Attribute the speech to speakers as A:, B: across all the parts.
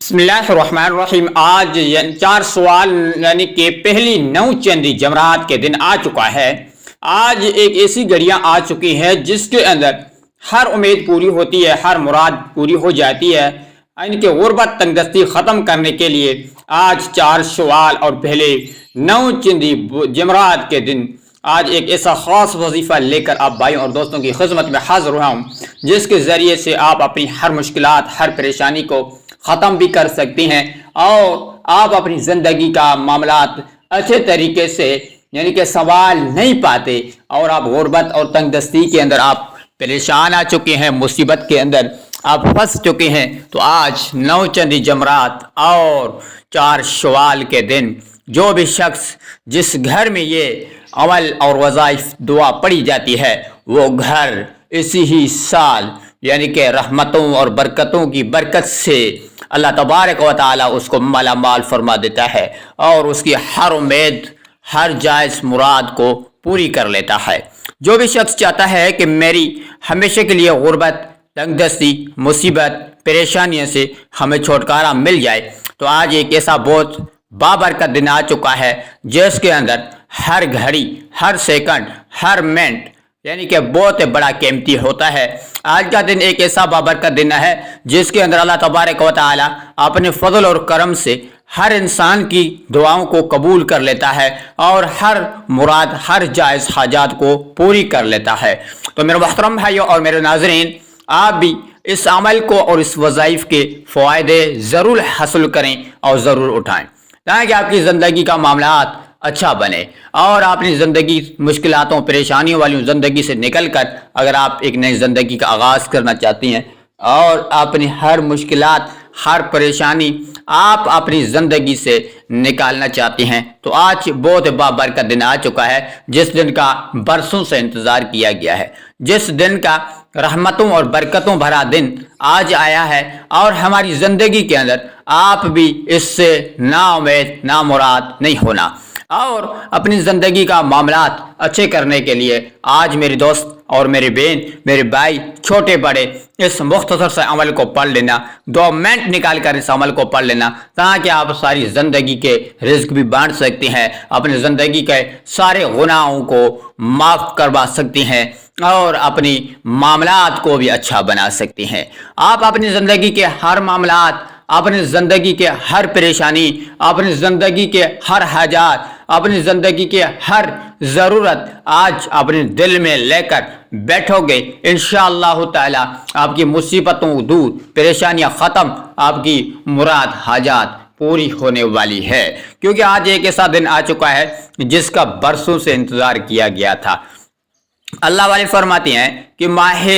A: बिस्मिल्लाहिर्रहमानिर्रहीम। आज 4 सवाल यानी कि पहली 9 चंदी जमरात के दिन आ चुका है। आज एक ऐसी घड़ियां आ चुकी हैं जिसके अंदर हर उम्मीद पूरी होती है, हर मुराद पूरी हो जाती है। इनके गुर्बत तंगदस्ती ख़त्म करने के लिए आज 4 सवाल और पहले 9 चंदी जमरात के दिन आज एक ऐसा ख़ास वजीफ़ा लेकर आप भाइयों और दोस्तों की खिदमत में हाजिर हुआ हूँ, जिसके ज़रिए से आप अपनी हर मुश्किलात, हर परेशानी को ख़त्म भी कर सकती हैं और आप अपनी ज़िंदगी का मामलात अच्छे तरीके से यानी कि सवाल नहीं पाते और आप गुर्बत और तंगदस्ती के अंदर आप परेशान आ चुके हैं, मुसीबत के अंदर आप फंस चुके हैं। तो आज 9 चंदी जमरात और 4 शवाल के दिन जो भी शख्स जिस घर में ये अमल और वज़ाइफ दुआ पढ़ी जाती है वो घर इसी ही साल यानी कि रहमतों और बरकतों की बरकत से अल्लाह तबारक व तआला उसको माला माल फरमा देता है और उसकी हर उम्मीद, हर जायज़ मुराद को पूरी कर लेता है। जो भी शख्स चाहता है कि मेरी हमेशा के लिए गुर्बत, तंगदस्ती, मुसीबत, परेशानियों से हमें छुटकारा मिल जाए, तो आज एक ऐसा बहुत बाबरकत दिन आ चुका है जिसके अंदर हर घड़ी, हर सेकंड, हर मिनट यानी कि बहुत बड़ा कीमती होता है। आज का दिन एक ऐसा बाबरकत दिन है जिसके अंदर अल्लाह तबारक व तआला अपने फजल और करम से हर इंसान की दुआओं को कबूल कर लेता है और हर मुराद, हर जायज़ हाजात को पूरी कर लेता है। तो मेरे मोहतरम भाइयों और मेरे नाज़रीन, आप भी इस अमल को और इस वज़ाइफ के फ़ायदे ज़रूर हासिल करें और ज़रूर उठाएँ ताकि आपकी ज़िंदगी का मामलात अच्छा बने और अपनी ज़िंदगी मुश्किलातों, परेशानियों वाली ज़िंदगी से निकल कर अगर आप एक नई ज़िंदगी का आगाज़ करना चाहती हैं और अपनी हर मुश्किलात, हर परेशानी आप अपनी ज़िंदगी से निकालना चाहती हैं, तो आज बहुत बाबरकत दिन आ चुका है जिस दिन का बरसों से इंतज़ार किया गया है, जिस दिन का रहमतों और बरकतों भरा दिन आज आया है और हमारी ज़िंदगी के अंदर आप भी इससे नाउम्मीद, नामुराद नहीं होना और अपनी ज़िंदगी का मामलात अच्छे करने के लिए आज मेरे दोस्त और मेरी बहन, मेरे भाई, छोटे बड़े इस मुख्तसर से अमल को पढ़ लेना, 2 मिनट निकाल कर इस अमल को पढ़ लेना ताकि आप सारी ज़िंदगी के रिज़्क भी बांट सकती हैं, अपनी ज़िंदगी के सारे गुनाहों को माफ़ करवा सकती हैं और अपनी मामलात को भी अच्छा बना सकती हैं। आप अपनी ज़िंदगी के हर मामलात, अपनी ज़िंदगी के हर परेशानी, अपनी ज़िंदगी के हर हाजात, अपनी ज़िंदगी के हर ज़रूरत आज अपने दिल में लेकर बैठोगे, इंशाअल्लाह ताला आपकी मुसीबतों दूर, परेशानियां ख़त्म, आपकी मुराद, हाजात पूरी होने वाली है। क्योंकि आज एक ऐसा दिन आ चुका है जिसका बरसों से इंतज़ार किया गया था। अल्लाह वाले फरमाते हैं कि माह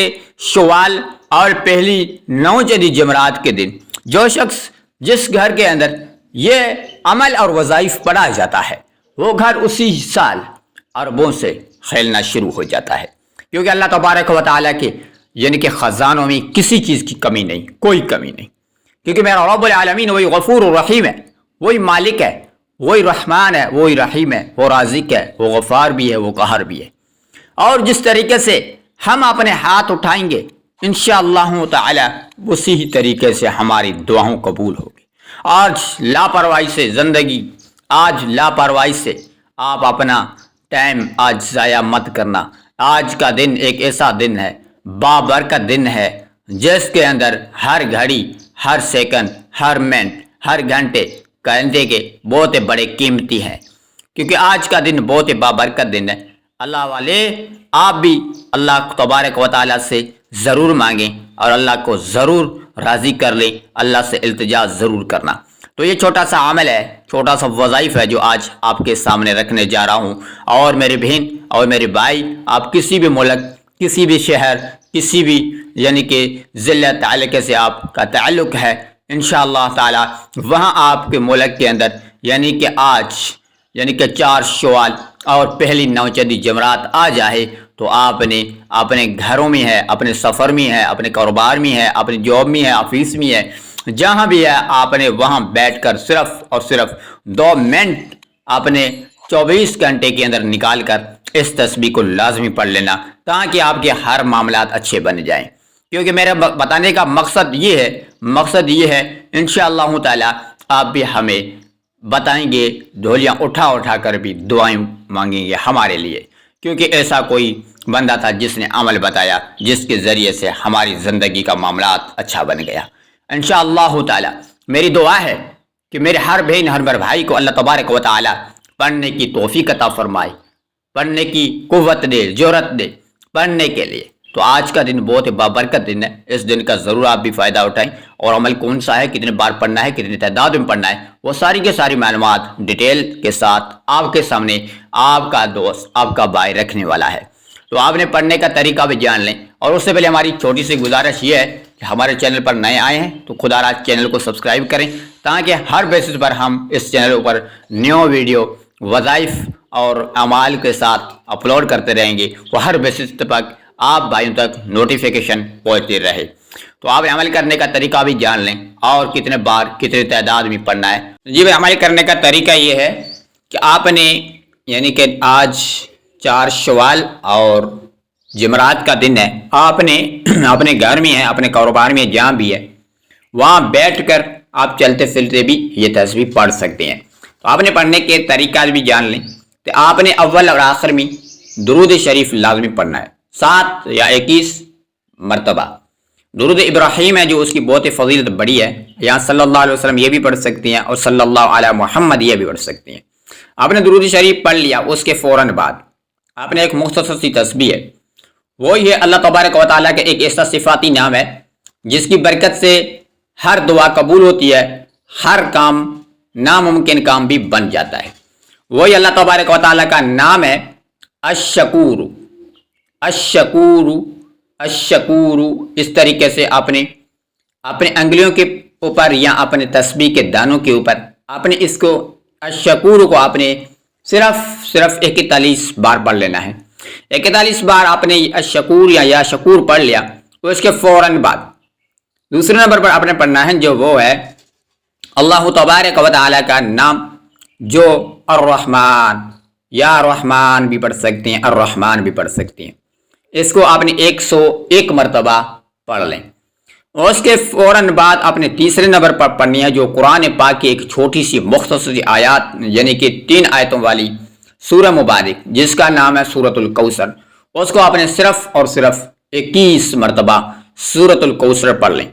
A: शवाल और पहली 9 चंदी जमरात के दिन जो शख्स जिस घर के अंदर ये अमल और वज़ाइफ पढ़ा जाता है वो घर उसी साल अरबों से खेलना शुरू हो जाता है। क्योंकि अल्लाह तबारक व तआला के यानी कि ख़जानों में किसी चीज़ की कमी नहीं, कोई कमी नहीं। क्योंकि मेरा रब्बुल आलमीन वही गफ़ूर और रहीम है, वही मालिक है, वही रहमान है, वही रहीम है, वो राज़िक है, वो गफ़ार भी है, वो कहर भी है। और जिस तरीके से हम अपने हाथ उठाएंगे इंशाअल्लाह ताला उसी ही तरीके से हमारी दुआओं कबूल होगी। आज लापरवाही से ज़िंदगी, आज लापरवाही से आप अपना टाइम आज ज़ाया मत करना। आज का दिन एक ऐसा दिन है, बाबरकत दिन है जिसके अंदर हर घड़ी, हर सेकंड, हर मिनट, हर घंटे के बहुत बड़े कीमती हैं। क्योंकि आज का दिन बहुत बाबरकत दिन है। अल्लाह वाले आप भी अल्लाह तबारक व तआला से ज़रूर मांगें और अल्लाह को ज़रूर राज़ी कर लें, अल्लाह से इल्तिजा ज़रूर करना। तो ये छोटा सा अमल है, छोटा सा वज़ाइफ है जो आज आपके सामने रखने जा रहा हूँ। और मेरी बहन और मेरे भाई, आप किसी भी मुल्क, किसी भी शहर, किसी भी यानी कि ज़िला ताल्लुक़ से आपका ताल्लुक़ है, इंशाअल्लाह ताला वहाँ आपके मुल्क के अंदर यानी कि आज यानी कि 4 शवाल और पहली 9 चंदी जमरात आ जाए तो आपने अपने घरों में है, अपने सफ़र में है, अपने कारोबार में है, अपनी जॉब में है, ऑफिस में है, जहाँ भी है आपने वहाँ बैठकर सिर्फ़ और सिर्फ 2 मिनट अपने 24 घंटे के अंदर निकाल कर इस तस्बीह को लाजमी पढ़ लेना ताकि आपके हर मामलात अच्छे बन जाएं। کیونکہ میرا بتانے کا مقصد یہ ہے انشاءاللہ تعالی آپ بھی ہمیں بتائیں گے، ڈھولیاں اٹھا کر بھی دعائیں مانگیں گے ہمارے لیے، کیونکہ ایسا کوئی بندہ تھا جس نے عمل بتایا جس کے ذریعے سے ہماری زندگی کا معاملات اچھا بن گیا۔ انشاءاللہ تعالی میری دعا ہے کہ میرے ہر بہن ہر بھائی کو اللہ تبارک و تعالی پڑھنے کی توفیق عطا فرمائے، پڑھنے کی قوت دے، جرأت دے پڑھنے کے لیے۔ تو آج کا دن بہت بابرکت دن ہے، اس دن کا ضرور آپ بھی فائدہ اٹھائیں، اور عمل کون سا ہے، کتنے بار پڑھنا ہے، کتنی تعداد میں پڑھنا ہے، وہ ساری کے ساری معلومات ڈیٹیل کے ساتھ آپ کے سامنے آپ کا دوست، آپ کا بھائی رکھنے والا ہے۔ تو آپ نے پڑھنے کا طریقہ بھی جان لیں، اور اس سے پہلے ہماری چھوٹی سی گزارش یہ ہے کہ ہمارے چینل پر نئے آئے ہیں تو خدا را چینل کو سبسکرائب کریں، تاکہ ہر بیسس پر ہم اس چینل پر نیو ویڈیو، وظائف اور اعمال کے ساتھ اپلوڈ کرتے رہیں گے، وہ ہر بیسس تک آپ بھائیوں تک نوٹیفیکیشن پہنچتی رہے۔ تو آپ عمل کرنے کا طریقہ بھی جان لیں، اور کتنے بار کتنے تعداد میں پڑھنا ہے۔ جی بھائی، عمل کرنے کا طریقہ یہ ہے کہ آپ نے یعنی کہ آج 4 شوال اور جمعرات کا دن ہے، آپ نے اپنے گھر میں ہے، اپنے کاروبار میں جہاں بھی ہے، وہاں بیٹھ کر آپ چلتے پھرتے بھی یہ تسبیح پڑھ سکتے ہیں۔ تو آپ نے پڑھنے کے طریقہ بھی جان لیں۔ تو آپ نے اول اور آخر میں درود شریف لازمی پڑھنا ہے، 7 یا 21 مرتبہ۔ درود ابراہیم ہے جو اس کی بہت فضیلت بڑی ہے، یہاں صلی اللہ علیہ وسلم یہ بھی پڑھ سکتے ہیں، اور صلی اللہ علیہ محمد یہ بھی پڑھ سکتے ہیں۔ آپ نے درود شریف پڑھ لیا، اس کے فوراً بعد آپ نے ایک مختصر سی تسبیح ہے، وہ یہ اللہ تبارک و تعالیٰ کا ایک ایسا صفاتی نام ہے جس کی برکت سے ہر دعا قبول ہوتی ہے، ہر کام، ناممکن کام بھی بن جاتا ہے۔ وہی اللہ تبارک و تعالیٰ کا نام ہے الشکور۔ الشکور، الشکور، اس طریقے سے اپنے انگلیوں کے اوپر یا اپنے تسبیح کے دانوں کے اوپر آپ نے اس کو الشکور کو آپ نے صرف 41 بار پڑھ لینا ہے۔ 41 بار آپ نے الشکور یا شکور پڑھ لیا، تو اس کے فوراً بعد دوسرے نمبر پر آپ نے پڑھنا ہے جو وہ ہے اللہ تبارک و تعالیٰ کا نام، جو الرحمن، یا رحمان بھی پڑھ سکتے ہیں، الرحمن بھی پڑھ سکتے ہیں۔ اس کو آپ نے 101 مرتبہ پڑھ لیں، اور اس کے فوراً بعد آپ نے تیسرے نمبر پر پڑھنی ہے جو قرآن پاک کی ایک چھوٹی سی مختصر آیات، یعنی کہ 3 آیتوں والی سورہ مبارک جس کا نام ہے سورۃ الکوثر۔ اس کو آپ نے صرف اور صرف 21 مرتبہ سورۃ الکوثر پڑھ لیں۔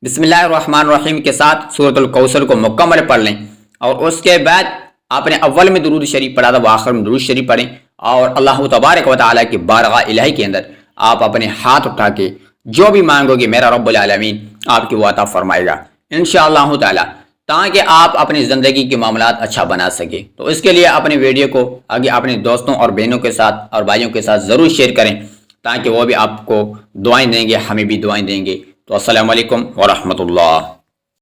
A: بسم اللہ الرحمن الرحیم کے ساتھ سورۃ الکوثر کو مکمل پڑھ لیں، اور اس کے بعد آپ نے اول میں درود شریف پڑھا تھا، وہ آخر میں درود شریف پڑھیں، اور اللہ تبارک و تعالیٰ کی بارگاہ الہی کے اندر آپ اپنے ہاتھ اٹھا کے جو بھی مانگو گے میرا رب العالمین آپ کی وہ عطا فرمائے گا انشاءاللہ تعالیٰ، تاکہ آپ اپنی زندگی کے معاملات اچھا بنا سکیں۔ تو اس کے لیے اپنے ویڈیو کو آگے اپنے دوستوں اور بہنوں کے ساتھ اور بھائیوں کے ساتھ ضرور شیئر کریں، تاکہ وہ بھی آپ کو دعائیں دیں گے، ہمیں بھی دعائیں دیں گے۔ تو السلام علیکم ورحمۃ اللہ۔